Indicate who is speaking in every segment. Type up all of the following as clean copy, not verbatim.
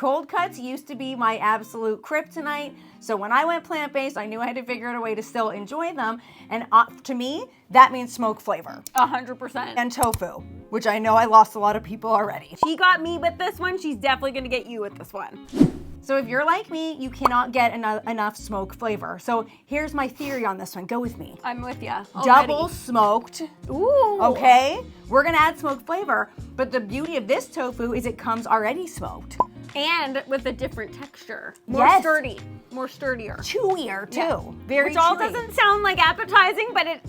Speaker 1: Cold cuts used to be my absolute kryptonite. So when I went plant-based, I knew I had to figure out a way to still enjoy them. And to me, that means smoke flavor.
Speaker 2: 100%.
Speaker 1: And tofu, which I know I lost a lot of people already.
Speaker 2: She got me with this one. She's definitely gonna get you with this one.
Speaker 1: So if you're like me, you cannot get enough smoke flavor. So here's my theory on this one. Go with me.
Speaker 2: I'm with ya.
Speaker 1: Double smoked.
Speaker 2: Ooh.
Speaker 1: Okay? We're gonna add smoked flavor, but the beauty of this tofu is it comes already smoked.
Speaker 2: And with a different texture.
Speaker 1: Yes.
Speaker 2: More sturdier.
Speaker 1: Chewier too.
Speaker 2: Yeah.
Speaker 1: Very
Speaker 2: Which all
Speaker 1: chewy.
Speaker 2: doesn't sound like appetizing, but it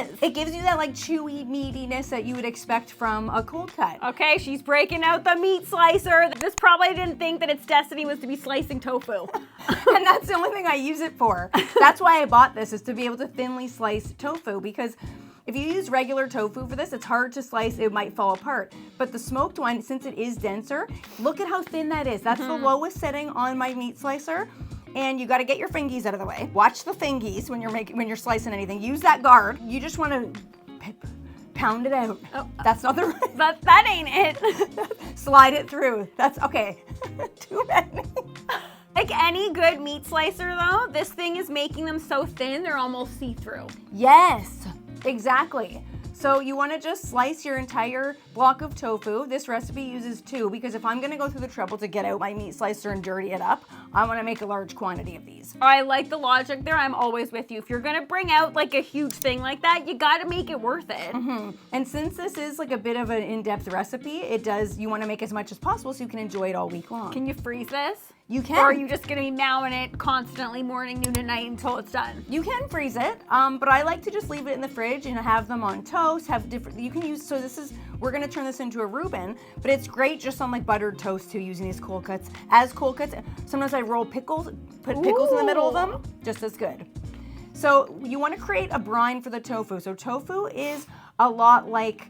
Speaker 2: is.
Speaker 1: It gives you that like chewy meatiness that you would expect from a cold cut.
Speaker 2: Okay, she's breaking out the meat slicer. This probably didn't think that its destiny was to be slicing tofu.
Speaker 1: And that's the only thing I use it for. That's why I bought this, is to be able to thinly slice tofu, because if you use regular tofu for this, it's hard to slice, it might fall apart. But the smoked one, since it is denser, look at how thin that is. That's the lowest setting on my meat slicer. And you gotta get your fingies out of the way. Watch the fingies when you're slicing anything. Use that guard. You just wanna pound it out. Oh, that's not the right.
Speaker 2: That ain't it.
Speaker 1: Slide it through. That's okay. Too many.
Speaker 2: Like any good meat slicer though, this thing is making them so thin, they're almost see-through.
Speaker 1: Yes. Exactly. So you want to just slice your entire block of tofu. This recipe uses 2, because if I'm going to go through the trouble to get out my meat slicer and dirty it up, I want to make a large quantity of these.
Speaker 2: I like the logic there. I'm always with you. If you're going to bring out like a huge thing like that, you got to make it worth it.
Speaker 1: And since this is like a bit of an in-depth recipe, you want to make as much as possible so you can enjoy it all week long.
Speaker 2: Can you freeze this?
Speaker 1: You can.
Speaker 2: Or are you just gonna be mowing it constantly morning, noon, and night until it's done?
Speaker 1: You can freeze it, but I like to just leave it in the fridge and have them on toast, you can use, so we're gonna turn this into a Reuben, but it's great just on like buttered toast too, using these cold cuts. As cold cuts, sometimes I roll pickles, put pickles in the middle of them, just as good. So you wanna create a brine for the tofu. So tofu is a lot like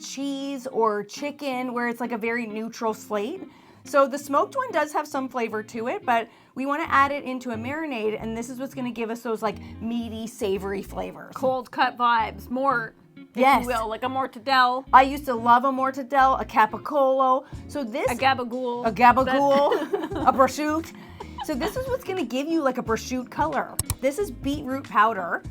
Speaker 1: cheese or chicken, where it's like a very neutral slate. So the smoked one does have some flavor to it, but we want to add it into a marinade, and this is what's going to give us those like meaty, savory flavors.
Speaker 2: Cold cut vibes, more, if
Speaker 1: Yes.
Speaker 2: you will, like a mortadelle.
Speaker 1: I used to love a mortadelle, a capicolo. So this
Speaker 2: A gabagool.
Speaker 1: a prosciutto. So this is what's going to give you like a prosciutto color. This is beetroot powder.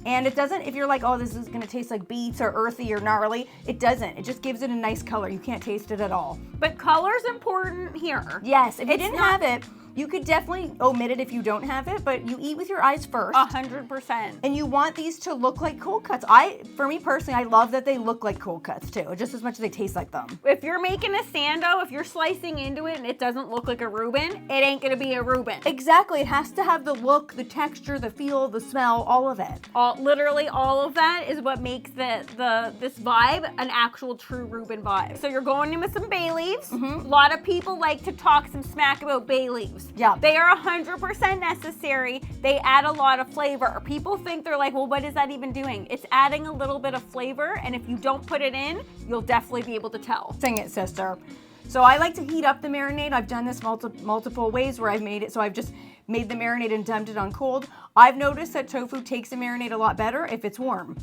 Speaker 1: And it doesn't, if you're like, oh, this is gonna taste like beets or earthy or gnarly, it doesn't. It just gives it a nice color. You can't taste it at all.
Speaker 2: But color's important here.
Speaker 1: Yes, if you didn't have it, you could definitely omit it if you don't have it, but you eat with your eyes first.
Speaker 2: 100%.
Speaker 1: And you want these to look like cold cuts. For me personally, I love that they look like cold cuts too, just as much as they taste like them.
Speaker 2: If you're making a sando, if you're slicing into it and it doesn't look like a Reuben, it ain't gonna be a Reuben.
Speaker 1: Exactly, it has to have the look, the texture, the feel, the smell, all of it.
Speaker 2: Literally all of that is what makes this vibe an actual true Reuben vibe. So you're going in with some bay leaves. A lot of people like to talk some smack about bay leaves.
Speaker 1: Yeah.
Speaker 2: They are 100% necessary. They add a lot of flavor. People think they're like, well, what is that even doing? It's adding a little bit of flavor, and if you don't put it in, you'll definitely be able to tell.
Speaker 1: Sing it, sister. So I like to heat up the marinade. I've done this multiple ways where I've made it. So I've just made the marinade and dumped it on cold. I've noticed that tofu takes the marinade a lot better if it's warm.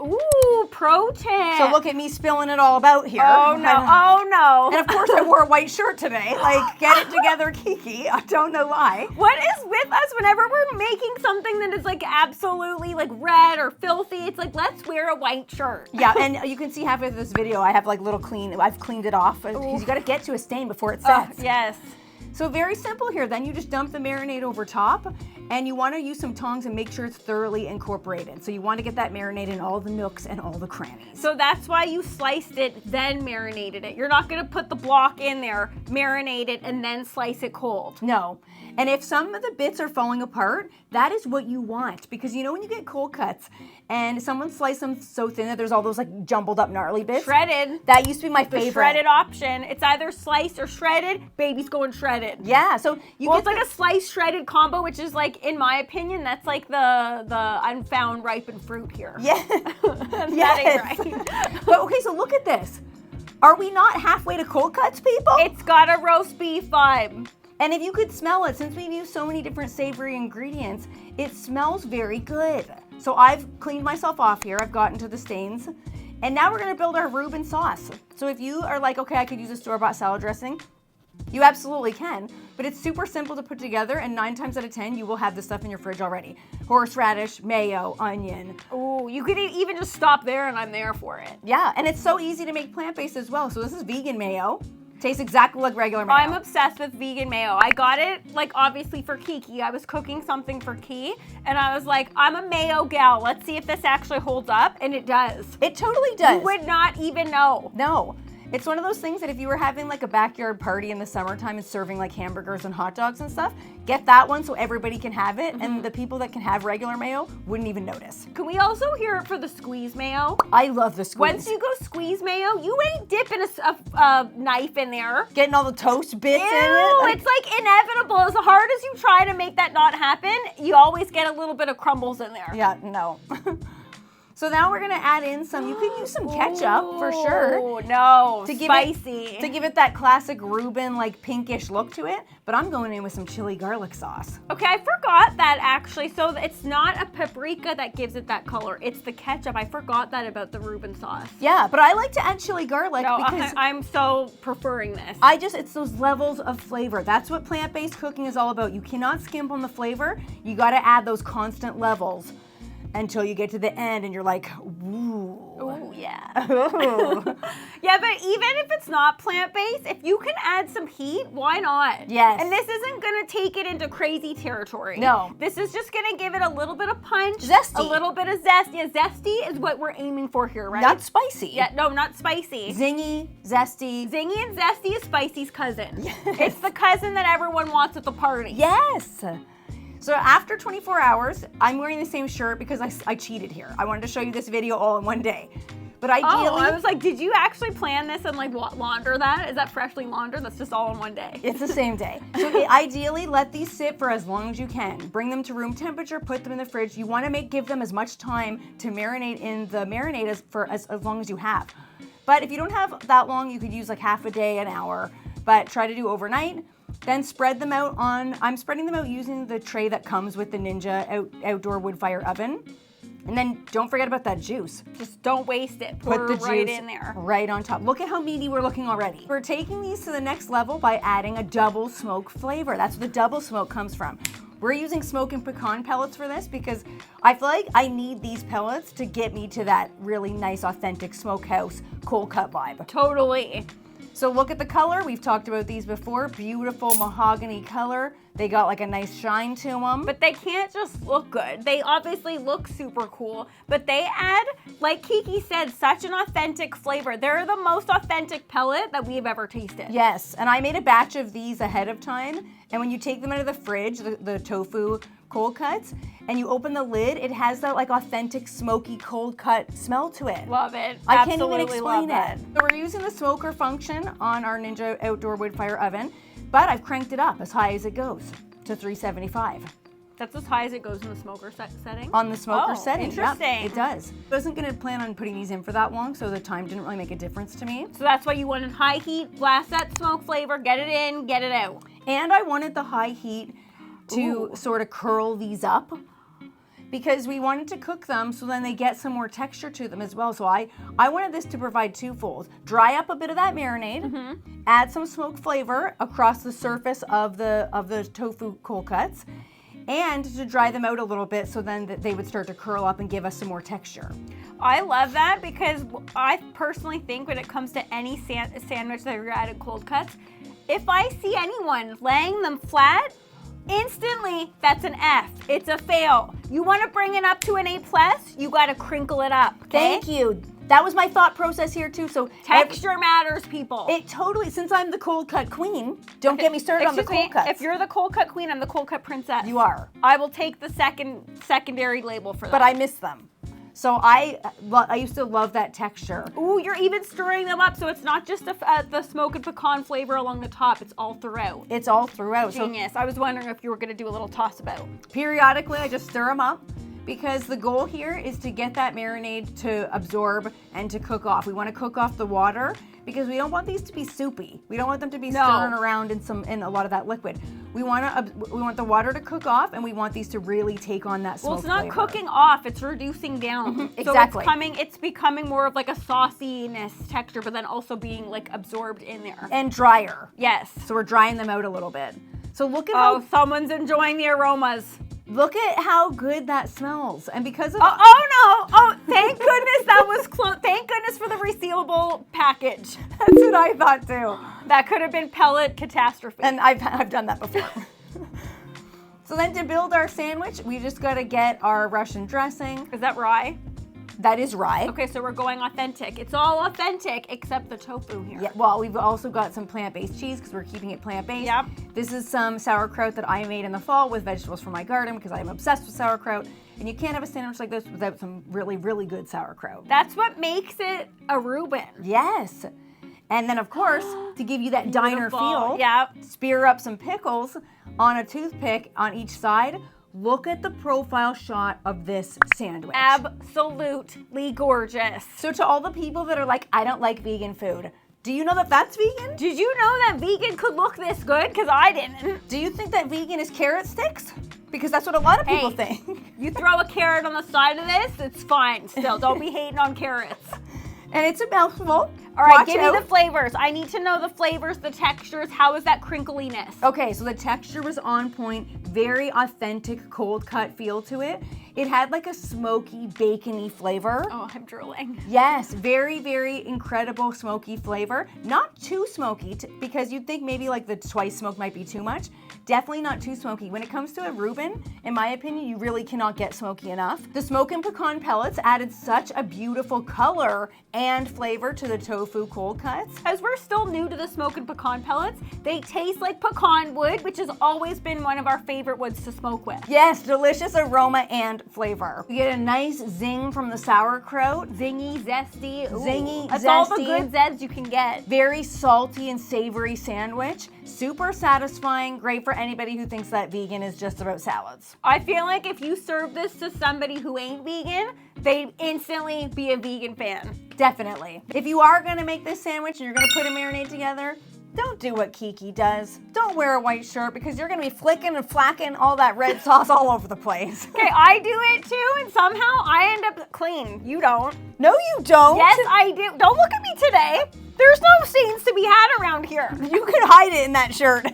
Speaker 2: Ooh, pro tip.
Speaker 1: So look at me spilling it all about here.
Speaker 2: Oh no, oh no.
Speaker 1: And of course I wore a white shirt today. Like, get it together, Kiki. I don't know why.
Speaker 2: What is with us whenever we're making something that is like absolutely like red or filthy? It's like, let's wear a white shirt.
Speaker 1: Yeah, and you can see halfway through this video, I have like I've cleaned it off. Because you gotta get to a stain before it sets.
Speaker 2: Yes.
Speaker 1: So very simple here. Then you just dump the marinade over top, and you want to use some tongs and make sure it's thoroughly incorporated. So you want to get that marinade in all the nooks and all the crannies.
Speaker 2: So that's why you sliced it, then marinated it. You're not gonna put the block in there, marinate it, and then slice it cold.
Speaker 1: No. And if some of the bits are falling apart, that is what you want. Because you know when you get cold cuts and someone sliced them so thin that there's all those like jumbled up gnarly bits?
Speaker 2: Shredded.
Speaker 1: That used to be my favorite.
Speaker 2: The shredded option. It's either sliced or shredded. Baby's going shredded.
Speaker 1: Yeah, so
Speaker 2: it's like a sliced shredded combo, which is like, in my opinion, that's like the unfound ripened fruit here.
Speaker 1: Yeah.
Speaker 2: That ain't right.
Speaker 1: But okay, so look at this. Are we not halfway to cold cuts, people?
Speaker 2: It's got a roast beef vibe.
Speaker 1: And if you could smell it, since we've used so many different savory ingredients, it smells very good. So I've cleaned myself off here. I've gotten to the stains. And now we're gonna build our Reuben sauce. So if you are like, okay, I could use a store-bought salad dressing, You absolutely can, but it's super simple to put together, and 9 times out of 10, you will have this stuff in your fridge already. Horseradish, mayo, onion.
Speaker 2: Oh, you could even just stop there and I'm there for it.
Speaker 1: Yeah, and it's so easy to make plant-based as well. So this is vegan mayo. Tastes exactly like regular mayo.
Speaker 2: I'm obsessed with vegan mayo. I got it, like, obviously for Kiki. I was cooking something for Kiki, and I was like, I'm a mayo gal. Let's see if this actually holds up, and it does.
Speaker 1: It totally does.
Speaker 2: You would not even know.
Speaker 1: No. It's one of those things that if you were having like a backyard party in the summertime and serving like hamburgers and hot dogs and stuff, get that one so everybody can have it, and the people that can have regular mayo wouldn't even notice.
Speaker 2: Can we also hear it for the squeeze mayo?
Speaker 1: I love the squeeze.
Speaker 2: Once you go squeeze mayo, you ain't dipping a knife in there.
Speaker 1: Getting all the toast bits in it.
Speaker 2: It's like inevitable. As hard as you try to make that not happen, you always get a little bit of crumbles in there.
Speaker 1: Yeah, no. So now we're gonna add in some, you could use some ketchup for sure.
Speaker 2: Oh, no,
Speaker 1: to
Speaker 2: spicy.
Speaker 1: To give it that classic Reuben, like pinkish look to it, but I'm going in with some chili garlic sauce.
Speaker 2: Okay, I forgot that actually. So it's not a paprika that gives it that color. It's the ketchup. I forgot that about the Reuben sauce.
Speaker 1: Yeah, but I like to add chili garlic because
Speaker 2: I'm so preferring this.
Speaker 1: It's those levels of flavor. That's what plant-based cooking is all about. You cannot skimp on the flavor. You gotta add those constant levels until you get to the end and you're like, ooh.
Speaker 2: Oh, yeah.
Speaker 1: Ooh.
Speaker 2: Yeah, but even if it's not plant-based, if you can add some heat, why not?
Speaker 1: Yes.
Speaker 2: And this isn't gonna take it into crazy territory.
Speaker 1: No.
Speaker 2: This is just gonna give it a little bit of punch.
Speaker 1: Zesty.
Speaker 2: A little bit of zest. Yeah, zesty is what we're aiming for here, right?
Speaker 1: Not spicy.
Speaker 2: Yeah, no, not spicy.
Speaker 1: Zingy, zesty.
Speaker 2: Zingy and zesty is spicy's cousin.
Speaker 1: Yes.
Speaker 2: It's the cousin that everyone wants at the party.
Speaker 1: Yes. So after 24 hours, I'm wearing the same shirt because I cheated here. I wanted to show you this video all in one day. But ideally...
Speaker 2: Oh, I was like, did you actually plan this and like launder that? Is that freshly laundered? That's just all in one day.
Speaker 1: It's the same day. So ideally, let these sit for as long as you can. Bring them to room temperature, put them in the fridge. You want to give them as much time to marinate in the marinade as long as you have. But if you don't have that long, you could use like half a day, an hour, but try to do overnight. Then spread them out I'm spreading them out using the tray that comes with the Ninja outdoor Woodfire oven. And then don't forget about that juice.
Speaker 2: Just don't waste it. Pour
Speaker 1: Put the
Speaker 2: right
Speaker 1: juice
Speaker 2: in there.
Speaker 1: right on top. Look at how meaty we're looking already. We're taking these to the next level by adding a double smoke flavor. That's where the double smoke comes from. We're using smoke and pecan pellets for this because I feel like I need these pellets to get me to that really nice, authentic smokehouse cold cut vibe.
Speaker 2: Totally.
Speaker 1: So look at the color. We've talked about these before. Beautiful mahogany color. They got like a nice shine to them.
Speaker 2: But they can't just look good. They obviously look super cool, but they add, like Kiki said, such an authentic flavor. They're the most authentic pellet that we've ever tasted.
Speaker 1: Yes, and I made a batch of these ahead of time. And when you take them out of the fridge, the tofu cold cuts, and you open the lid, it has that like authentic smoky cold cut smell to it.
Speaker 2: Love it.
Speaker 1: I can't even explain
Speaker 2: love
Speaker 1: it. So we're using the smoker function on our Ninja outdoor Woodfire oven, but I've cranked it up as high as it goes to 375.
Speaker 2: That's as high as it goes in the smoker setting?
Speaker 1: On the smoker setting.
Speaker 2: Interesting.
Speaker 1: Yep, it does. I wasn't going to plan on putting these in for that long, so the time didn't really make a difference to me.
Speaker 2: So that's why you wanted high heat, blast that smoke flavor, get it in, get it out.
Speaker 1: And I wanted the high heat to sort of curl these up because we wanted to cook them so then they get some more texture to them as well. So I wanted this to provide twofold. Dry up a bit of that marinade, add some smoke flavor across the surface of the tofu cold cuts, and to dry them out a little bit so then that they would start to curl up and give us some more texture.
Speaker 2: I love that because I personally think when it comes to any sandwich that you're adding cold cuts, if I see anyone laying them flat, instantly, that's an F. It's a fail. You want to bring it up to an A+, you got to crinkle it up, okay?
Speaker 1: Thank you. That was my thought process here too. So
Speaker 2: texture matters, people.
Speaker 1: It totally, since I'm the cold cut queen, don't get me started on the cold cuts.
Speaker 2: If you're the cold cut queen, I'm the cold cut princess.
Speaker 1: You are.
Speaker 2: I will take the secondary label for that.
Speaker 1: But I miss them. So I used to love that texture.
Speaker 2: Ooh, you're even stirring them up, so it's not just the smoke and pecan flavor along the top, it's all throughout.
Speaker 1: It's all throughout.
Speaker 2: Genius. I was wondering if you were gonna do a little toss about.
Speaker 1: Periodically, I just stir them up because the goal here is to get that marinade to absorb and to cook off. We want to cook off the water because we don't want these to be soupy. We don't want them to be stirring around in a lot of that liquid. We want the water to cook off, and we want these to really take on that smoke.
Speaker 2: Well, it's not
Speaker 1: flavor.
Speaker 2: cooking off; it's reducing down.
Speaker 1: Exactly.
Speaker 2: So it's becoming more of like a sauciness texture, but then also being like absorbed in there.
Speaker 1: And drier.
Speaker 2: Yes.
Speaker 1: So we're drying them out a little bit. So look at how
Speaker 2: someone's enjoying the aromas.
Speaker 1: Look at how good that smells. And because of
Speaker 2: Thank goodness that was close. Thank goodness for the resealable package.
Speaker 1: That's what I thought too.
Speaker 2: That could have been pellet catastrophe.
Speaker 1: And I've done that before. So then to build our sandwich, we just got to get our Russian dressing.
Speaker 2: Is that rye?
Speaker 1: That is rye.
Speaker 2: Okay, so we're going authentic. It's all authentic except the tofu here.
Speaker 1: Yeah, well, we've also got some plant-based cheese because we're keeping it plant-based.
Speaker 2: Yep.
Speaker 1: This is some sauerkraut that I made in the fall with vegetables from my garden because I'm obsessed with sauerkraut. And you can't have a sandwich like this without some really, really good sauerkraut.
Speaker 2: That's what makes it a Reuben.
Speaker 1: Yes. And then, of course, to give you that diner feel, spear up some pickles on a toothpick on each side. Look at the profile shot of this sandwich.
Speaker 2: Absolutely gorgeous.
Speaker 1: So to all the people that are like, I don't like vegan food, do you know that that's vegan?
Speaker 2: Did you know that vegan could look this good? Because I didn't.
Speaker 1: Do you think that vegan is carrot sticks? Because that's what a lot of people think.
Speaker 2: You throw a carrot on the side of this, it's fine still. Don't be hating on carrots.
Speaker 1: And it's a mouthful.
Speaker 2: All right, give me the flavors. I need to know the flavors, the textures. How is that crinkliness?
Speaker 1: Okay, so the texture was on point. Very authentic cold cut feel to it. It had like a smoky, bacony flavor.
Speaker 2: Oh, I'm drooling.
Speaker 1: Yes, very, very incredible smoky flavor. Not too smoky because you'd think maybe like the twice smoke might be too much. Definitely not too smoky. When it comes to a Reuben, in my opinion, you really cannot get smoky enough. The smoke and pecan pellets added such a beautiful color and flavor to the tofu cold cuts.
Speaker 2: As we're still new to the smoke and pecan pellets, they taste like pecan wood, which has always been one of our favorite woods to smoke with.
Speaker 1: Yes, delicious aroma and flavor. You get a nice zing from the sauerkraut.
Speaker 2: Zingy, zesty. Ooh.
Speaker 1: Zingy,
Speaker 2: That's
Speaker 1: zesty.
Speaker 2: all the good zeds you can get.
Speaker 1: Very salty and savory sandwich. Super satisfying. Great for anybody who thinks that vegan is just about salads.
Speaker 2: I feel like if you serve this to somebody who ain't vegan, they'd instantly be a vegan fan.
Speaker 1: Definitely. If you are gonna make this sandwich and you're gonna put a marinade together, don't do what Kiki does. Don't wear a white shirt because you're gonna be flicking and flacking all that red sauce all over the place.
Speaker 2: Okay, I do it too, and somehow I end up clean. You don't.
Speaker 1: No, you don't.
Speaker 2: Yes, I do. Don't look at me today. There's no stains to be had around here.
Speaker 1: You could hide it in that shirt.